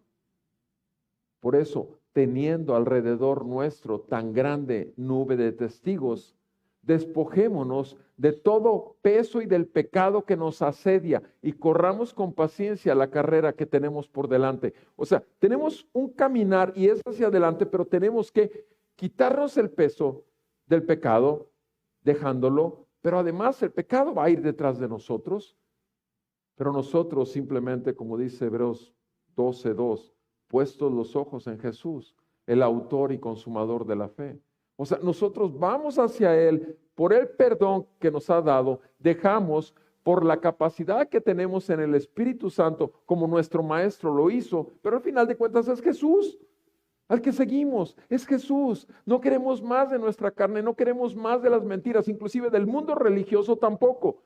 Por eso, teniendo alrededor nuestro tan grande nube de testigos, despojémonos de todo peso y del pecado que nos asedia y corramos con paciencia la carrera que tenemos por delante. O sea, tenemos un caminar y es hacia adelante, pero tenemos que quitarnos el peso del pecado, dejándolo, pero además el pecado va a ir detrás de nosotros, pero nosotros simplemente, como dice Hebreos 12:2, puestos los ojos en Jesús, el autor y consumador de la fe. O sea, nosotros vamos hacia Él por el perdón que nos ha dado, dejamos por la capacidad que tenemos en el Espíritu Santo, como nuestro Maestro lo hizo, pero al final de cuentas es Jesús al que seguimos, es Jesús. No queremos más de nuestra carne, no queremos más de las mentiras, inclusive del mundo religioso tampoco,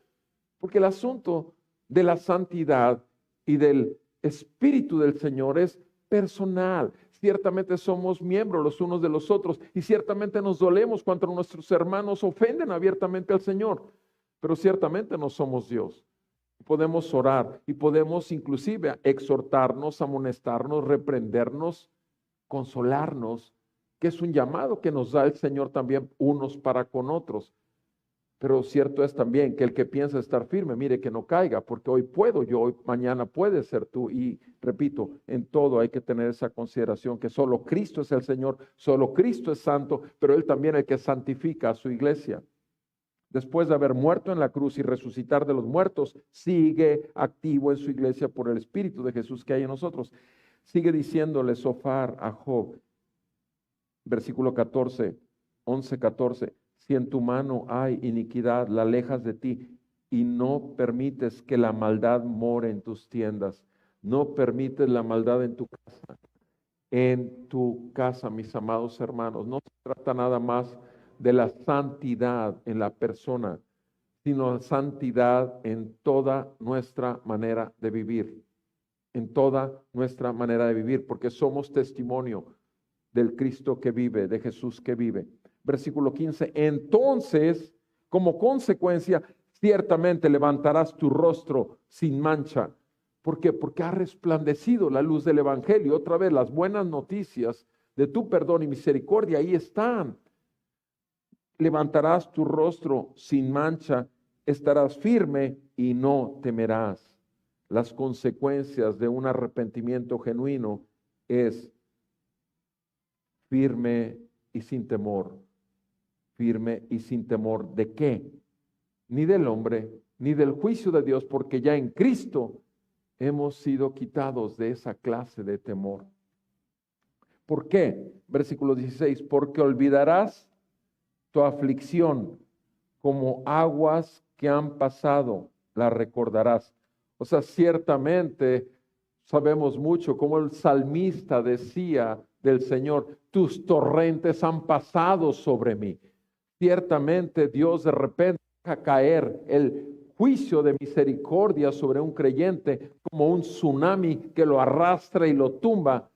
porque el asunto de la santidad y del Espíritu del Señor es personal. Ciertamente somos miembros los unos de los otros y ciertamente nos dolemos cuando nuestros hermanos ofenden abiertamente al Señor, pero ciertamente no somos Dios. Podemos orar y podemos inclusive exhortarnos, amonestarnos, reprendernos, consolarnos, que es un llamado que nos da el Señor también unos para con otros. Pero cierto es también que el que piensa estar firme, mire que no caiga, porque hoy puedo yo, hoy mañana puedes ser tú. Y repito, en todo hay que tener esa consideración que solo Cristo es el Señor, solo Cristo es santo, pero Él también es el que santifica a su iglesia. Después de haber muerto en la cruz y resucitar de los muertos, sigue activo en su iglesia por el Espíritu de Jesús que hay en nosotros. Sigue diciéndole Sofar a Job, versículo 14, 11-14. Si en tu mano hay iniquidad, la alejas de ti y no permites que la maldad more en tus tiendas. No permites la maldad en tu casa. En tu casa, mis amados hermanos, no se trata nada más de la santidad en la persona, sino la santidad en toda nuestra manera de vivir. En toda nuestra manera de vivir, porque somos testimonio del Cristo que vive, de Jesús que vive. Versículo 15, entonces, como consecuencia, ciertamente levantarás tu rostro sin mancha. ¿Por qué? Porque ha resplandecido la luz del Evangelio. Otra vez, las buenas noticias de tu perdón y misericordia, ahí están. levantarás tu rostro sin mancha, estarás firme y no temerás. Las consecuencias de un arrepentimiento genuino es firme y sin temor. Firme y sin temor. ¿De qué? Ni del hombre, ni del juicio de Dios, porque ya en Cristo hemos sido quitados de esa clase de temor. ¿Por qué? Versículo 16, porque olvidarás tu aflicción como aguas que han pasado, la recordarás. O sea, ciertamente sabemos mucho como el salmista decía del Señor, tus torrentes han pasado sobre mí. Ciertamente Dios de repente deja caer el juicio de misericordia sobre un creyente como un tsunami que lo arrastra y lo tumba.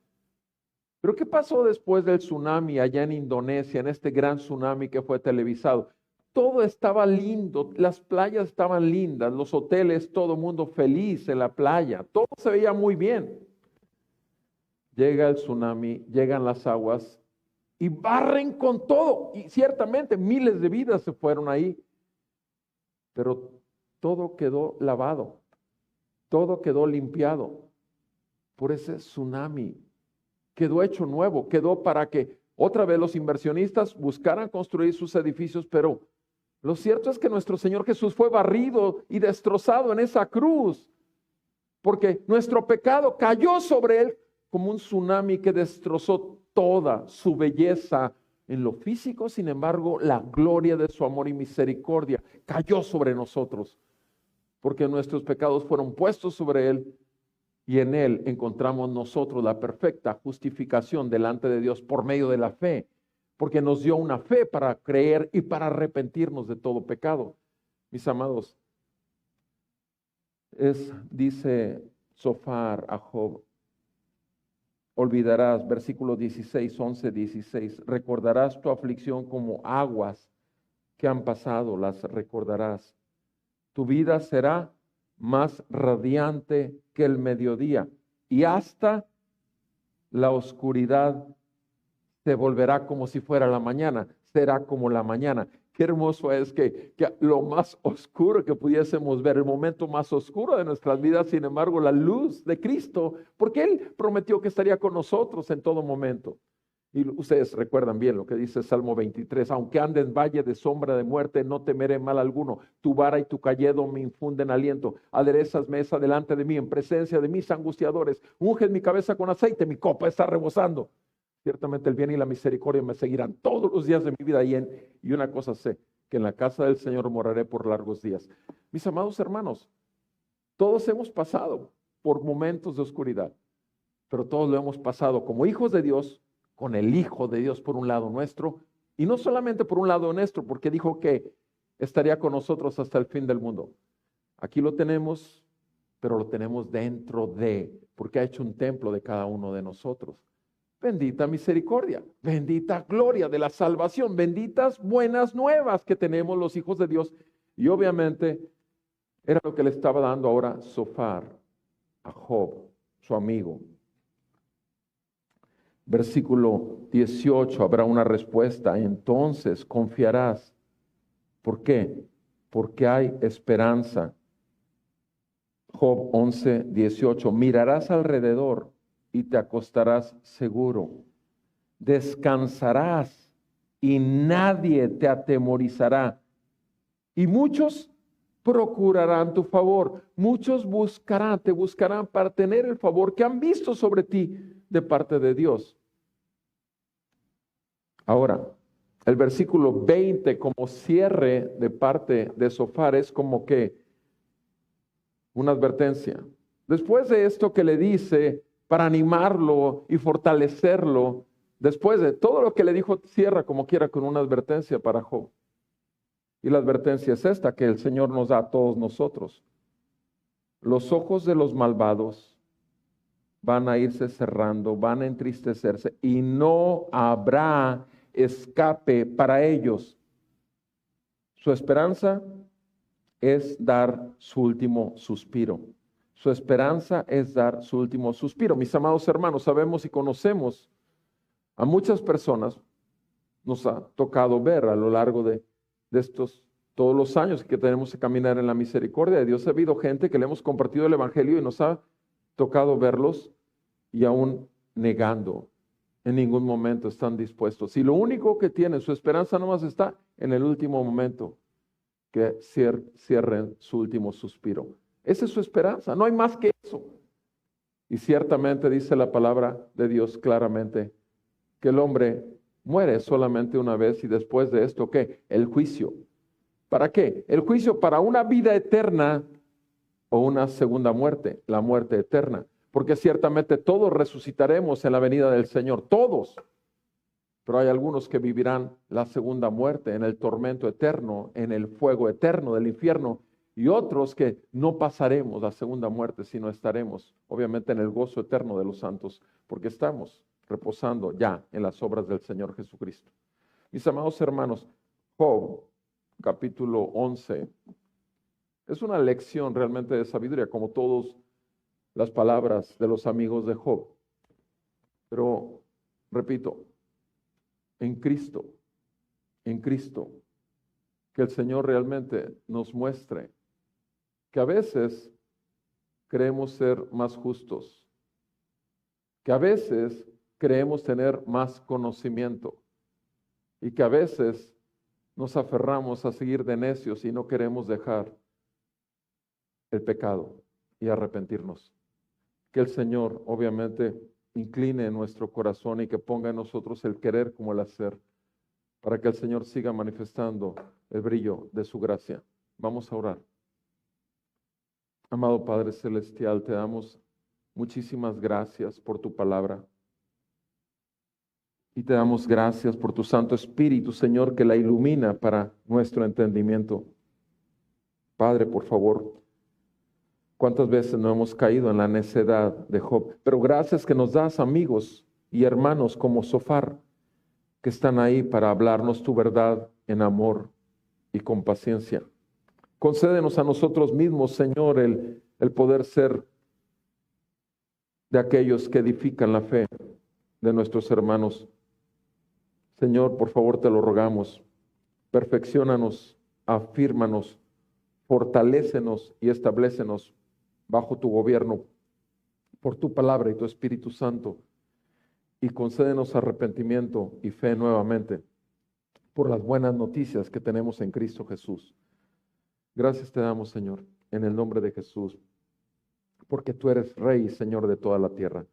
Pero ¿qué pasó después del tsunami allá en Indonesia, en este gran tsunami que fue televisado? Todo estaba lindo, las playas estaban lindas, los hoteles, todo el mundo feliz en la playa, todo se veía muy bien. Llega el tsunami, llegan las aguas y barren con todo. Y ciertamente miles de vidas se fueron ahí, pero todo quedó lavado, todo quedó limpiado por ese tsunami. Quedó hecho nuevo, quedó para que otra vez los inversionistas buscaran construir sus edificios, pero lo cierto es que nuestro Señor Jesús fue barrido y destrozado en esa cruz, porque nuestro pecado cayó sobre Él como un tsunami que destrozó toda su belleza en lo físico. Sin embargo, la gloria de su amor y misericordia cayó sobre nosotros, porque nuestros pecados fueron puestos sobre Él. Y en Él encontramos nosotros la perfecta justificación delante de Dios por medio de la fe, porque nos dio una fe para creer y para arrepentirnos de todo pecado. Mis amados, dice Zofar a Job, olvidarás, versículo 16, 11, 16, recordarás tu aflicción como aguas que han pasado, las recordarás. Tu vida será más radiante que el mediodía, y hasta la oscuridad se volverá como si fuera la mañana, será como la mañana. Qué hermoso es que lo más oscuro que pudiésemos ver, el momento más oscuro de nuestras vidas, sin embargo, la luz de Cristo, porque Él prometió que estaría con nosotros en todo momento. Y ustedes recuerdan bien lo que dice Salmo 23, aunque ande en valle de sombra de muerte, no temeré mal alguno. Tu vara y tu cayado me infunden aliento. Aderezas mesa delante de mí en presencia de mis angustiadores. Unges mi cabeza con aceite, mi copa está rebosando. Ciertamente el bien y la misericordia me seguirán todos los días de mi vida. Y una cosa sé, que en la casa del Señor moraré por largos días. Mis amados hermanos, todos hemos pasado por momentos de oscuridad, pero todos lo hemos pasado como hijos de Dios, con el Hijo de Dios por un lado nuestro, y no solamente por un lado nuestro, porque dijo que estaría con nosotros hasta el fin del mundo. Aquí lo tenemos, pero lo tenemos dentro de, porque ha hecho un templo de cada uno de nosotros. Bendita misericordia, bendita gloria de la salvación, benditas buenas nuevas que tenemos los hijos de Dios. Y obviamente era lo que le estaba dando ahora Zofar a Job, su amigo. Versículo 18, habrá una respuesta. Entonces confiarás. ¿Por qué? Porque hay esperanza. Job 11, 18. Mirarás alrededor y te acostarás seguro. Descansarás y nadie te atemorizará. Y muchos procurarán tu favor. Muchos te buscarán para tener el favor que han visto sobre ti de parte de Dios. Ahora, el versículo 20 como cierre de parte de Zofar es como que una advertencia. Después de esto que le dice para animarlo y fortalecerlo, después de todo lo que le dijo, cierra como quiera con una advertencia para Job. Y la advertencia es esta que el Señor nos da a todos nosotros. Los ojos de los malvados van a irse cerrando, van a entristecerse y no habrá escape para ellos. Su esperanza es dar su último suspiro. Su esperanza es dar su último suspiro. Mis amados hermanos, sabemos y conocemos a muchas personas nos ha tocado ver a lo largo de estos todos los años que tenemos que caminar en la misericordia de Dios. Ha habido gente que le hemos compartido el Evangelio y nos ha tocado verlos y aún negando. En ningún momento están dispuestos. Y lo único que tienen, su esperanza nomás está en el último momento, que cierren su último suspiro. Esa es su esperanza, no hay más que eso. Y ciertamente dice la palabra de Dios claramente que el hombre muere solamente una vez y después de esto, ¿qué? El juicio. ¿Para qué? El juicio para una vida eterna o una segunda muerte, la muerte eterna. Porque ciertamente todos resucitaremos en la venida del Señor, todos. Pero hay algunos que vivirán la segunda muerte en el tormento eterno, en el fuego eterno del infierno, y otros que no pasaremos la segunda muerte, sino estaremos obviamente en el gozo eterno de los santos, porque estamos reposando ya en las obras del Señor Jesucristo. Mis amados hermanos, Job, capítulo 11, es una lección realmente de sabiduría, como todas las palabras de los amigos de Job. Pero, repito, en Cristo, que el Señor realmente nos muestre que a veces creemos ser más justos, que a veces creemos tener más conocimiento y que a veces nos aferramos a seguir de necios y no queremos dejar el pecado y arrepentirnos. Que el Señor obviamente incline nuestro corazón y que ponga en nosotros el querer como el hacer, para que el Señor siga manifestando el brillo de su gracia. Vamos a orar. Amado Padre Celestial, te damos muchísimas gracias por tu palabra. Y te damos gracias por tu Santo Espíritu, Señor, que la ilumina para nuestro entendimiento. Padre, por favor, ¿cuántas veces no hemos caído en la necedad de Job? Pero gracias que nos das amigos y hermanos como Zofar, que están ahí para hablarnos tu verdad en amor y con paciencia. Concédenos a nosotros mismos, Señor, el poder ser de aquellos que edifican la fe de nuestros hermanos. Señor, por favor te lo rogamos, perfecciónanos, afírmanos, fortalécenos y establécenos bajo tu gobierno por tu palabra y tu Espíritu Santo, y concédenos arrepentimiento y fe nuevamente por las buenas noticias que tenemos en Cristo Jesús. Gracias te damos, Señor, en el nombre de Jesús, porque tú eres Rey y Señor de toda la tierra.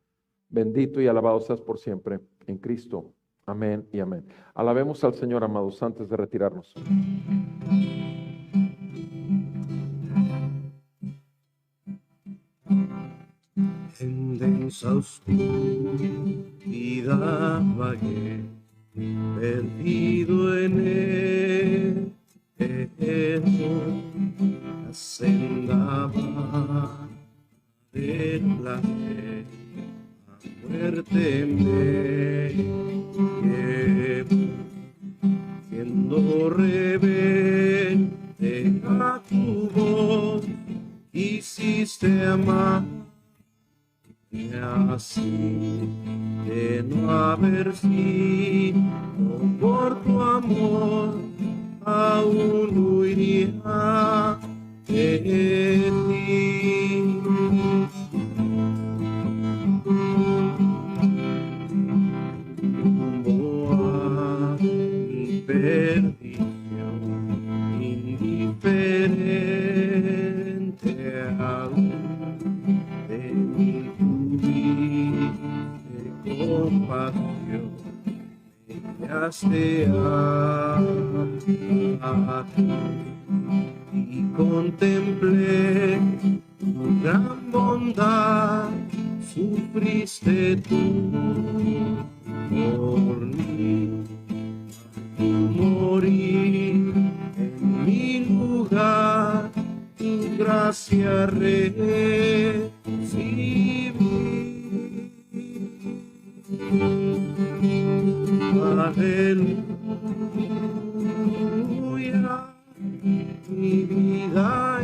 Bendito y alabado seas por siempre en Cristo. Amén y amén. Alabemos al Señor, amados, antes de retirarnos. En densa oscuridad vagué, perdido en el la senda del placer, a muerte me llevó, siendo rebelde a tu voz, quisiste amar. Y así, de no haber sido por tu amor, aún huiría de ti. Rumbo a mi perdición, indiferente aún de mi compasión, me guiaste a ti y contemplé tu gran bondad, sufriste tú por mí, tú morir en mi lugar, tu gracia recibí. Aleluya, mi vida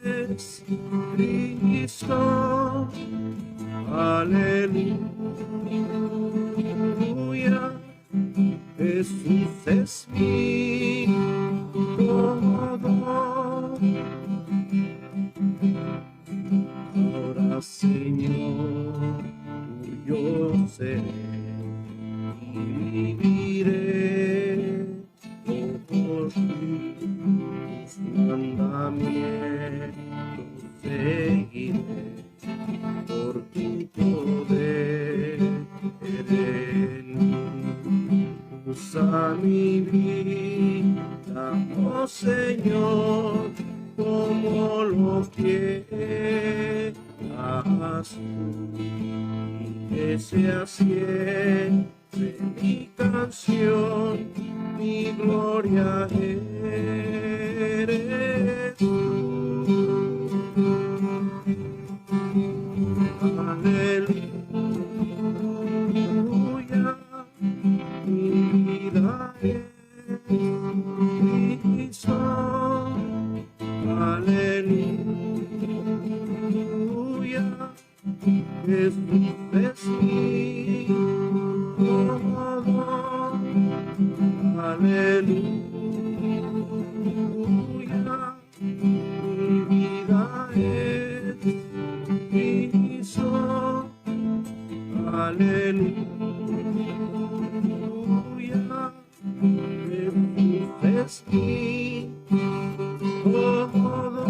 es Cristo. Aleluya, Jesús. pensamientos seguiré por tu poder en mí. Usa mi vida, oh Señor, como lo quieras tú, y que sea siempre mi canción, mi gloria eres tú. Aleluya, mi vida es Cristo. Aleluya, Jesús es mi todo. Aleluya, mi vida es Cristo. Aleluya, Jesús es mi todo.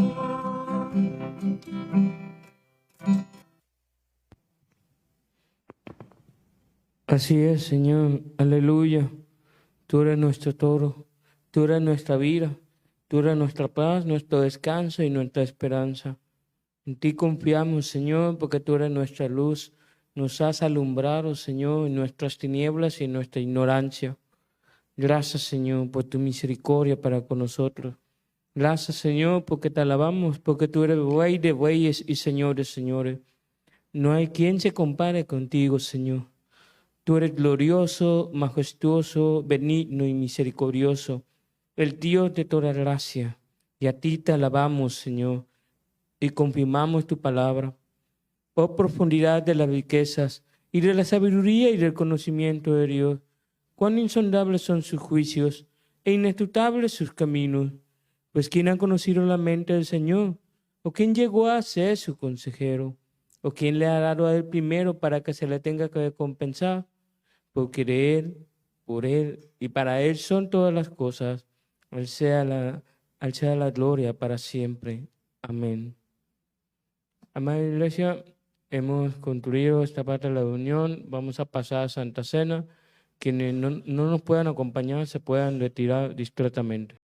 Así es, Señor, aleluya. Tú eres nuestro todo, tú eres nuestra vida, tú eres nuestra paz, nuestro descanso y nuestra esperanza. En ti confiamos, Señor, porque tú eres nuestra luz. Nos has alumbrado, Señor, en nuestras tinieblas y en nuestra ignorancia. Gracias, Señor, por tu misericordia para con nosotros. Gracias, Señor, porque te alabamos, porque tú eres Rey de reyes y Señor de señores. No hay quien se compare contigo, Señor. Tú eres glorioso, majestuoso, benigno y misericordioso, el Dios de toda gracia. Y a ti te alabamos, Señor, y confirmamos tu palabra. Oh profundidad de las riquezas y de la sabiduría y del conocimiento de Dios, cuán insondables son sus juicios e inescrutables sus caminos. Pues ¿quién ha conocido la mente del Señor? ¿O quién llegó a ser su consejero? ¿O quién le ha dado a él primero para que se le tenga que recompensar? Porque de él, por él y para él son todas las cosas. Al sea la gloria para siempre. Amén. Amada Iglesia, hemos concluido esta parte de la reunión. Vamos a pasar a Santa Cena. Quienes no nos puedan acompañar se puedan retirar discretamente.